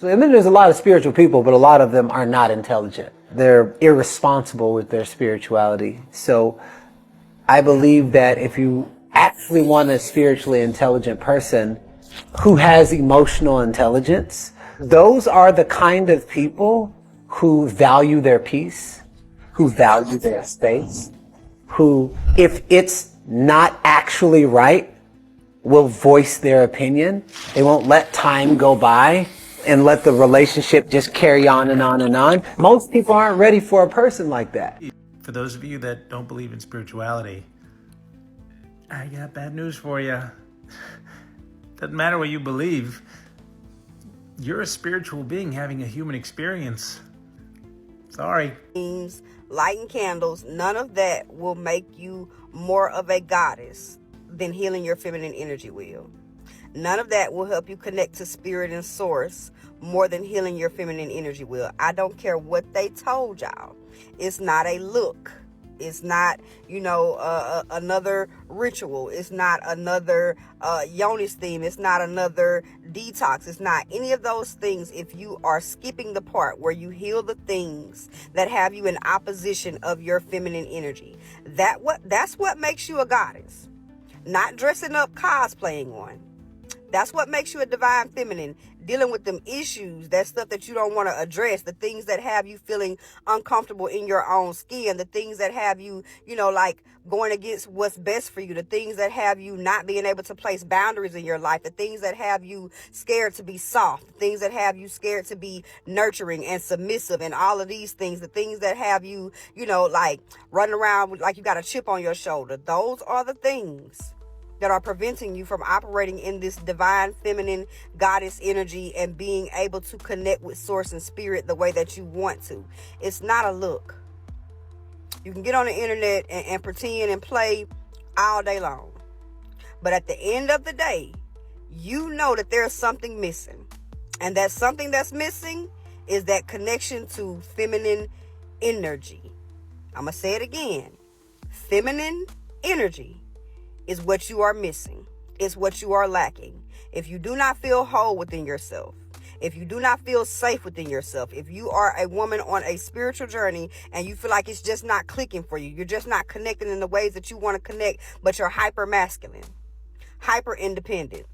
And then there's a lot of spiritual people, but a lot of them are not intelligent. They're irresponsible with their spirituality. So I believe that if you actually want a spiritually intelligent person who has emotional intelligence, those are the kind of people who value their peace, who value their space, who, if it's not actually right, will voice their opinion. They won't let time go by and let the relationship just carry on and on and on. Most people aren't ready for a person like that. For those of you that don't believe in spirituality, I got bad news for you. Doesn't matter what you believe. You're a spiritual being having a human experience. Sorry. Lighting candles, none of that will make you more of a goddess than healing your feminine energy will. None of that will help you connect to spirit and source more than healing your feminine energy will. I don't care what they told y'all. It's not a look. It's not, another ritual. It's not another Yonis theme. It's not another detox. It's not any of those things if you are skipping the part where you heal the things that have you in opposition of your feminine energy. That's what makes you a goddess. Not dressing up, cosplaying one. That's what makes you a divine feminine, dealing with them issues, that stuff that you don't want to address, the things that have you feeling uncomfortable in your own skin, the things that have you, like going against what's best for you, the things that have you not being able to place boundaries in your life, the things that have you scared to be soft, the things that have you scared to be nurturing and submissive, and all of these things, the things that have you, like running around like you got a chip on your shoulder. Those are the things that are preventing you from operating in this divine feminine goddess energy and being able to connect with source and spirit the way that you want to. It's not a look. You can get on the internet and pretend and play all day long. But at the end of the day, you know that there's something missing. And that something that's missing is that connection to feminine energy. I'm going to say it again. Feminine energy is what you are missing. It's what you are lacking. If you do not feel whole within yourself, if you do not feel safe within yourself, if you are a woman on a spiritual journey and you feel like it's just not clicking for you, you're just not connecting in the ways that you want to connect, but you're hyper masculine, hyper independent,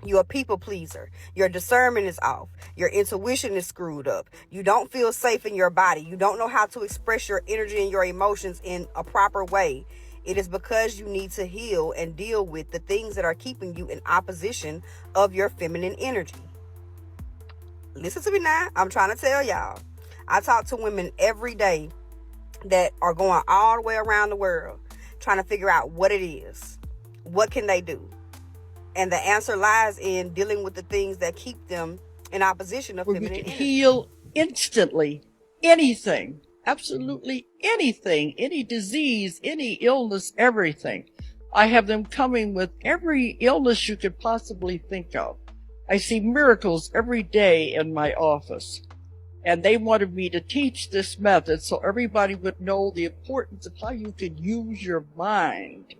you're a people pleaser, your discernment is off, your intuition is screwed up, you don't feel safe in your body, you don't know how to express your energy and your emotions in a proper way, it is because you need to heal and deal with the things that are keeping you in opposition of your feminine energy. Listen to me now. I'm trying to tell y'all. I talk to women every day that are going all the way around the world trying to figure out what it is. What can they do? And the answer lies in dealing with the things that keep them in opposition of feminine energy. Heal instantly anything. Absolutely anything, any disease, any illness, everything. I have them coming with every illness you could possibly think of. I see miracles every day in my office. And they wanted me to teach this method so everybody would know the importance of how you can use your mind.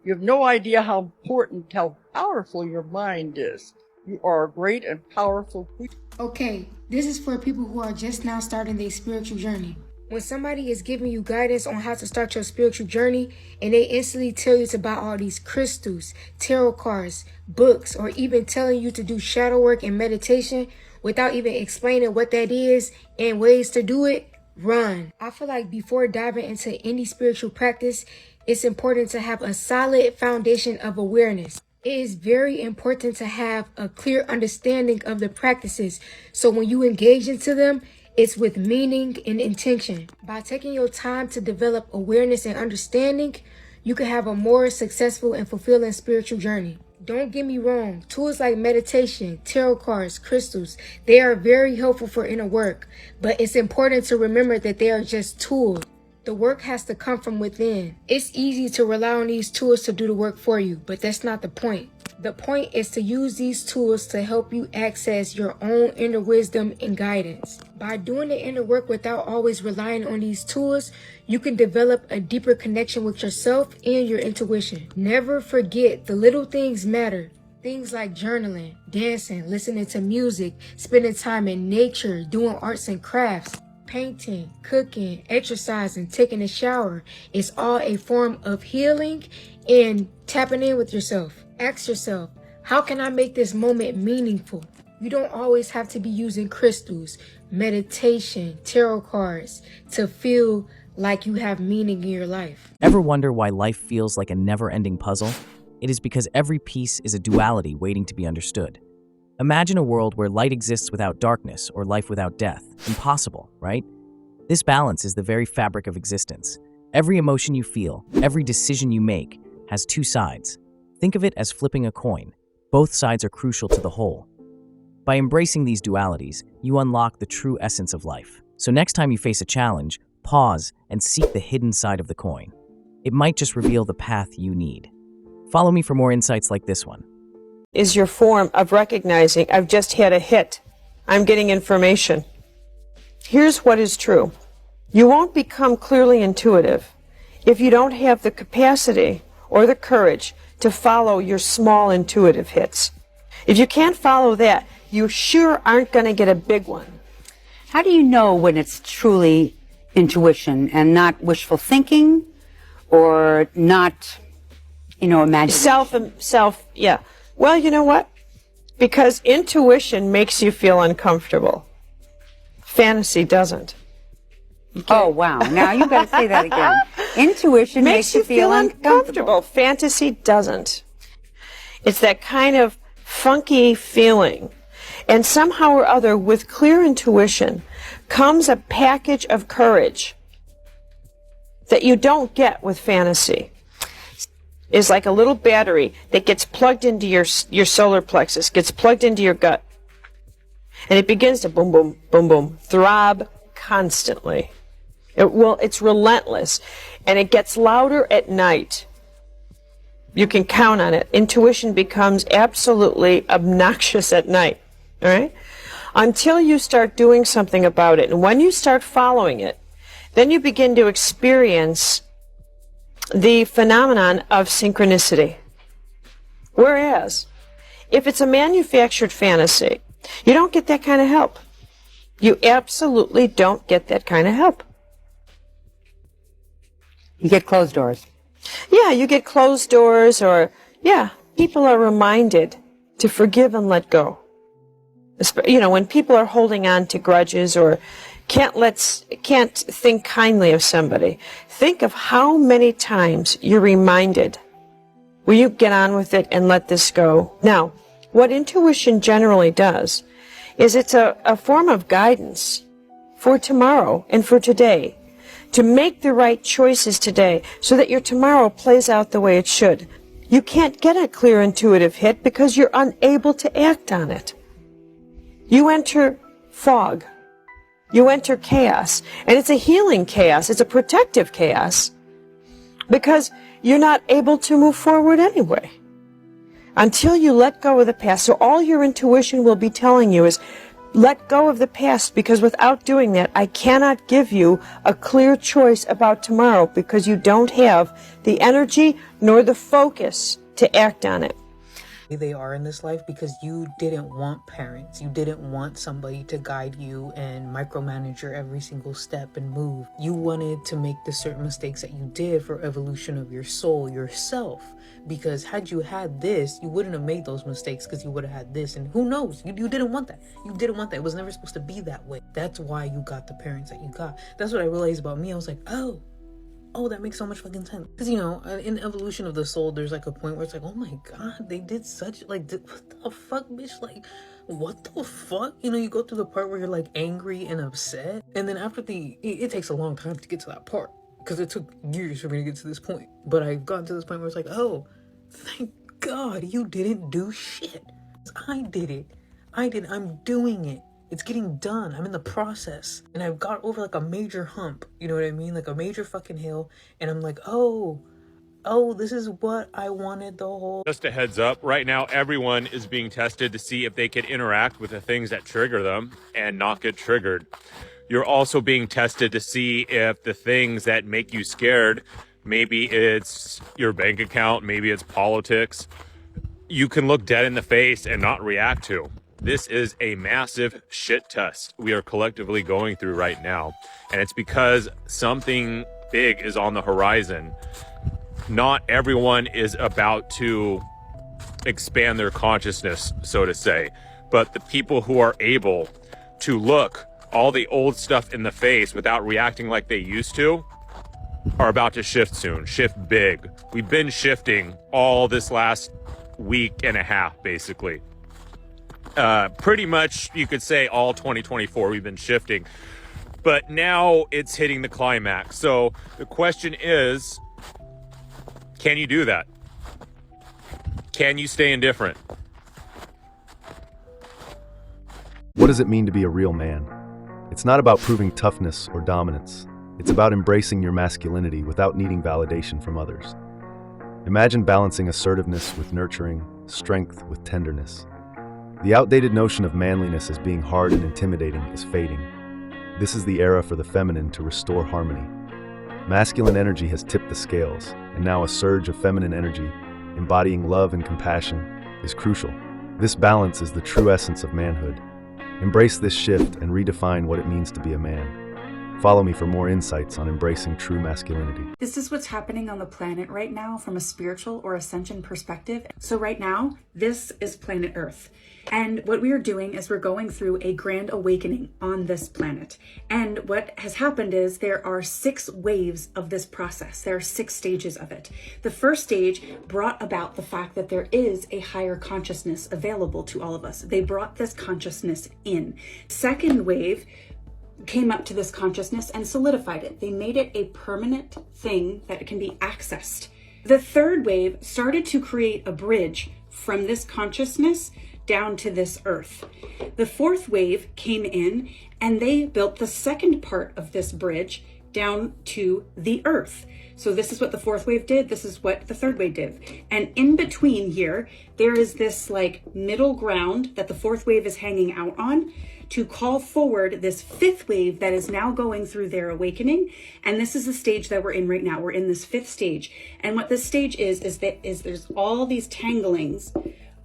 You have no idea how important, how powerful your mind is. You are a great and powerful creature. Okay, this is for people who are just now starting their spiritual journey. When somebody is giving you guidance on how to start your spiritual journey and they instantly tell you to buy all these crystals, tarot cards, books, or even telling you to do shadow work and meditation without even explaining what that is and ways to do it, run. I feel like before diving into any spiritual practice, it's important to have a solid foundation of awareness. It is very important to have a clear understanding of the practices so when you engage into them, it's with meaning and intention. By taking your time to develop awareness and understanding, you can have a more successful and fulfilling spiritual journey. Don't get me wrong, tools like meditation, tarot cards, crystals, they are very helpful for inner work, but it's important to remember that they are just tools. The work has to come from within. It's easy to rely on these tools to do the work for you, but that's not the point. The point is to use these tools to help you access your own inner wisdom and guidance. By doing the inner work without always relying on these tools, you can develop a deeper connection with yourself and your intuition. Never forget, the little things matter. Things like journaling, dancing, listening to music, spending time in nature, doing arts and crafts, painting, cooking, exercising, taking a shower is all a form of healing and tapping in with yourself. Ask yourself, how can I make this moment meaningful? You don't always have to be using crystals, meditation, tarot cards to feel like you have meaning in your life. Ever wonder why life feels like a never-ending puzzle? It is because every piece is a duality waiting to be understood. Imagine a world where light exists without darkness or life without death. Impossible, right? This balance is the very fabric of existence. Every emotion you feel, every decision you make, has two sides. Think of it as flipping a coin. Both sides are crucial to the whole. By embracing these dualities, you unlock the true essence of life. So next time you face a challenge, pause and seek the hidden side of the coin. It might just reveal the path you need. Follow me for more insights like this one. Is your form of recognizing, I've just had a hit. I'm getting information. Here's what is true. You won't become clearly intuitive if you don't have the capacity or the courage to follow your small intuitive hits. If you can't follow that, you sure aren't going to get a big one. How do you know when it's truly intuition and not wishful thinking or not, imagination? Yeah. Well, you know what? Because intuition makes you feel uncomfortable. Fantasy doesn't. Oh, wow. Now you got to say that again. Intuition makes you feel uncomfortable. Fantasy doesn't. It's that kind of funky feeling. And somehow or other, with clear intuition, comes a package of courage that you don't get with fantasy. Is like a little battery that gets plugged into your solar plexus, gets plugged into your gut. And it begins to boom, boom, boom, boom, throb constantly. It's relentless. And it gets louder at night. You can count on it. Intuition becomes absolutely obnoxious at night. All right? Until you start doing something about it. And when you start following it, then you begin to experience the phenomenon of synchronicity. Whereas, if it's a manufactured fantasy, you don't get that kind of help. You absolutely don't get that kind of help. You get closed doors. Yeah, you get closed doors, or, people are reminded to forgive and let go. When people are holding on to grudges or can't think kindly of somebody, think of how many times you're reminded, will you get on with it and let this go? Now, what intuition generally does is it's a form of guidance for tomorrow and for today, to make the right choices today so that your tomorrow plays out the way it should. You can't get a clear intuitive hit because you're unable to act on it. You enter fog. You enter chaos. And it's a healing chaos. It's a protective chaos because you're not able to move forward anyway until you let go of the past. So all your intuition will be telling you is, let go of the past, because without doing that, I cannot give you a clear choice about tomorrow because you don't have the energy nor the focus to act on it. They are in this life because you didn't want parents. You didn't want somebody to guide you and micromanage your every single step and move. You wanted to make the certain mistakes that you did for evolution of your soul, yourself. Because had you had this, you wouldn't have made those mistakes because you would have had this. And who knows? You didn't want that. You didn't want that. It was never supposed to be that way. That's why you got the parents that you got. That's what I realized about me. I was like, oh, that makes so much fucking sense. Because, in evolution of the soul, there's like a point where it's like, oh my god, they did such, what the fuck, bitch? Like, what the fuck? You go through the part where you're like angry and upset. And then after it takes a long time to get to that part. Because it took years for me to get to this point. But I've gotten to this point where it's like, oh, thank God you didn't do shit. I did it. I'm doing it. It's getting done. I'm in the process. And I've got over like a major hump. You know what I mean? Like a major fucking hill. And I'm like, oh, this is what I wanted the whole... Just a heads up, right now everyone is being tested to see if they can interact with the things that trigger them and not get triggered. You're also being tested to see if the things that make you scared, maybe it's your bank account, maybe it's politics, you can look dead in the face and not react to. This is a massive shit test we are collectively going through right now. And it's because something big is on the horizon. Not everyone is about to expand their consciousness, so to say. But the people who are able to look all the old stuff in the face without reacting like they used to are about to shift soon, shift big. We've been shifting all this last week and a half, basically. Pretty much, you could say all 2024, we've been shifting. But now it's hitting the climax. So the question is, can you do that? Can you stay indifferent? What does it mean to be a real man? It's not about proving toughness or dominance. It's about embracing your masculinity without needing validation from others. Imagine balancing assertiveness with nurturing, strength with tenderness. The outdated notion of manliness as being hard and intimidating is fading. This is the era for the feminine to restore harmony. Masculine energy has tipped the scales, and now a surge of feminine energy, embodying love and compassion, is crucial. This balance is the true essence of manhood. Embrace this shift and redefine what it means to be a man. Follow me for more insights on embracing true masculinity. This is what's happening on the planet right now from a spiritual or ascension perspective. So right now, this is planet Earth. And what we are doing is we're going through a grand awakening on this planet. And what has happened is there are 6 waves of this process. There are 6 stages of it. The first stage brought about the fact that there is a higher consciousness available to all of us. They brought this consciousness in. Second wave came up to this consciousness and solidified it. They made it a permanent thing that can be accessed. The third wave started to create a bridge from this consciousness down to this earth. The fourth wave came in and they built the second part of this bridge down to the earth. So this is what the fourth wave did. This is what the third wave did. And in between here, there is this like middle ground that the fourth wave is hanging out on to call forward this fifth wave that is now going through their awakening. And this is the stage that we're in right now. We're in this fifth stage. And what this stage is there's all these tanglings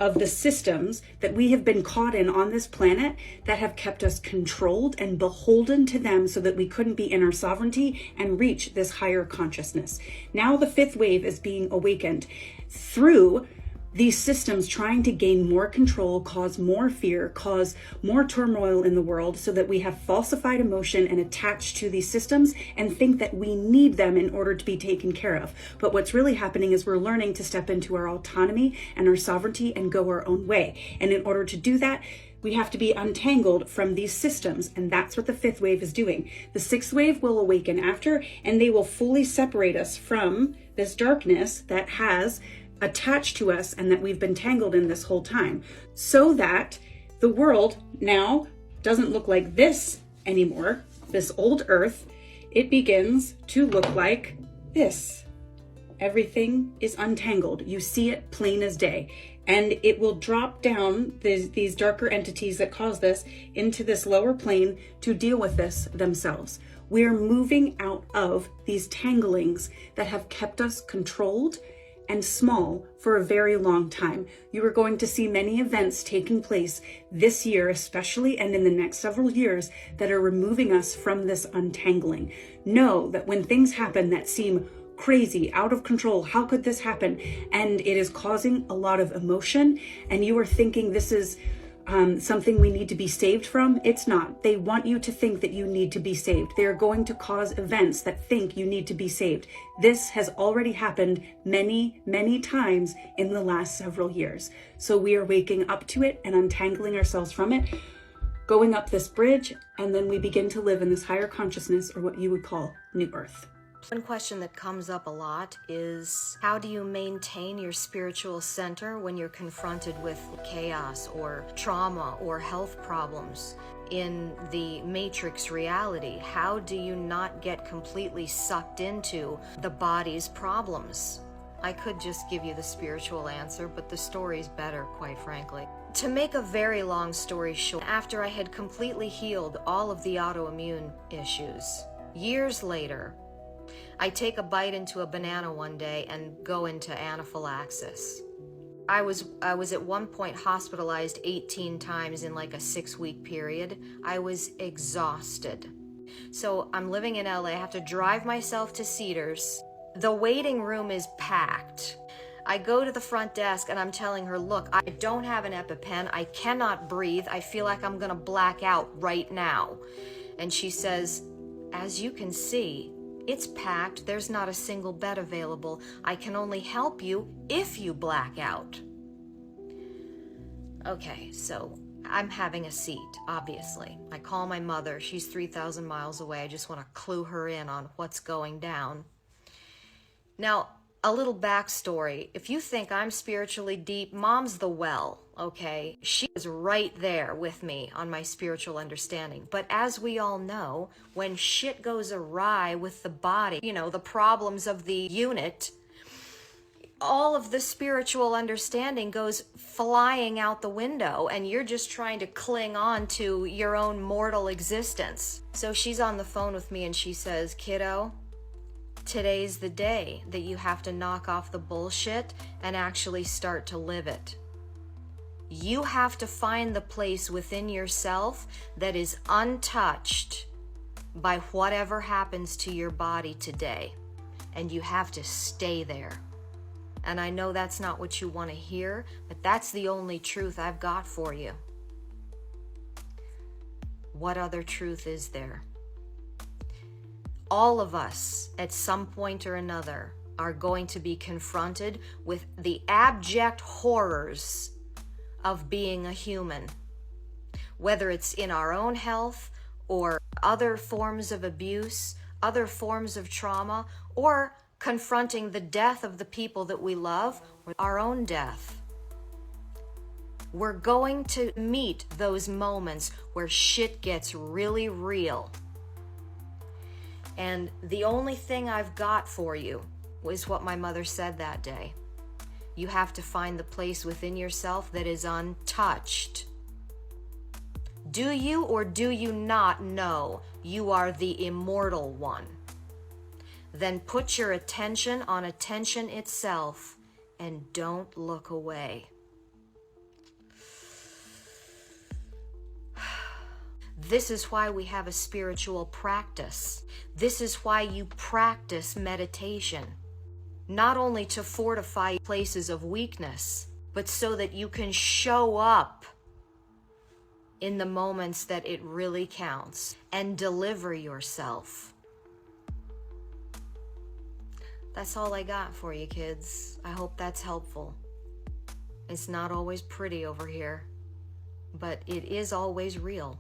of the systems that we have been caught in on this planet that have kept us controlled and beholden to them so that we couldn't be in our sovereignty and reach this higher consciousness. Now the fifth wave is being awakened through these systems trying to gain more control, cause more fear, cause more turmoil in the world so that we have falsified emotion and attached to these systems and think that we need them in order to be taken care of. But what's really happening is we're learning to step into our autonomy and our sovereignty and go our own way. And in order to do that, we have to be untangled from these systems, and that's what the fifth wave is doing. The sixth wave will awaken after, and they will fully separate us from this darkness that has attached to us and that we've been tangled in this whole time, so that the world now doesn't look like this anymore, this old earth. It begins to look like this. Everything is untangled. You see it plain as day. And it will drop down these darker entities that cause this into this lower plane to deal with this themselves. We're moving out of these tanglings that have kept us controlled and small for a very long time. You are going to see many events taking place this year, especially, and in the next several years, that are removing us from this untangling. Know that when things happen that seem crazy, out of control, how could this happen? And it is causing a lot of emotion, and you are thinking this is something we need to be saved from. It's not. They want you to think that you need to be saved. They are going to cause events that think you need to be saved. This has already happened many, many times in the last several years. So we are waking up to it and untangling ourselves from it, going up this bridge, and then we begin to live in this higher consciousness, or what you would call New Earth. One question that comes up a lot is, how do you maintain your spiritual center when you're confronted with chaos or trauma or health problems in the matrix reality? How do you not get completely sucked into the body's problems? I could just give you the spiritual answer, but the story's better, quite frankly. To make a very long story short, after I had completely healed all of the autoimmune issues, years later, I take a bite into a banana one day and go into anaphylaxis. I was at one point hospitalized 18 times in like a 6-week period. I was exhausted. So I'm living in LA. I have to drive myself to Cedars. The waiting room is packed. I go to the front desk and I'm telling her, look, I don't have an EpiPen. I cannot breathe. I feel like I'm gonna black out right now. And she says, as you can see, it's packed. There's not a single bed available. I can only help you if you black out. Okay, so I'm having a seat, obviously. I call my mother. She's 3,000 miles away. I just want to clue her in on what's going down. Now, a little backstory. If you think I'm spiritually deep, Mom's the well, okay? She is right there with me on my spiritual understanding. But as we all know, when shit goes awry with the body, you know, the problems of the unit, all of the spiritual understanding goes flying out the window, and you're just trying to cling on to your own mortal existence. So she's on the phone with me and she says, kiddo, today's the day that you have to knock off the bullshit and actually start to live it. You have to find the place within yourself that is untouched by whatever happens to your body today. And you have to stay there. And I know that's not what you want to hear, but that's the only truth I've got for you. What other truth is there? All of us, at some point or another, are going to be confronted with the abject horrors of being a human. Whether it's in our own health, or other forms of abuse, other forms of trauma, or confronting the death of the people that we love, or our own death. We're going to meet those moments where shit gets really real. And the only thing I've got for you was what my mother said that day. You have to find the place within yourself that is untouched. Do you or do you not know you are the immortal one? Then put your attention on attention itself and don't look away. This is why we have a spiritual practice. This is why you practice meditation. Not only to fortify places of weakness, but so that you can show up in the moments that it really counts and deliver yourself. That's all I got for you, kids. I hope that's helpful. It's not always pretty over here, but it is always real.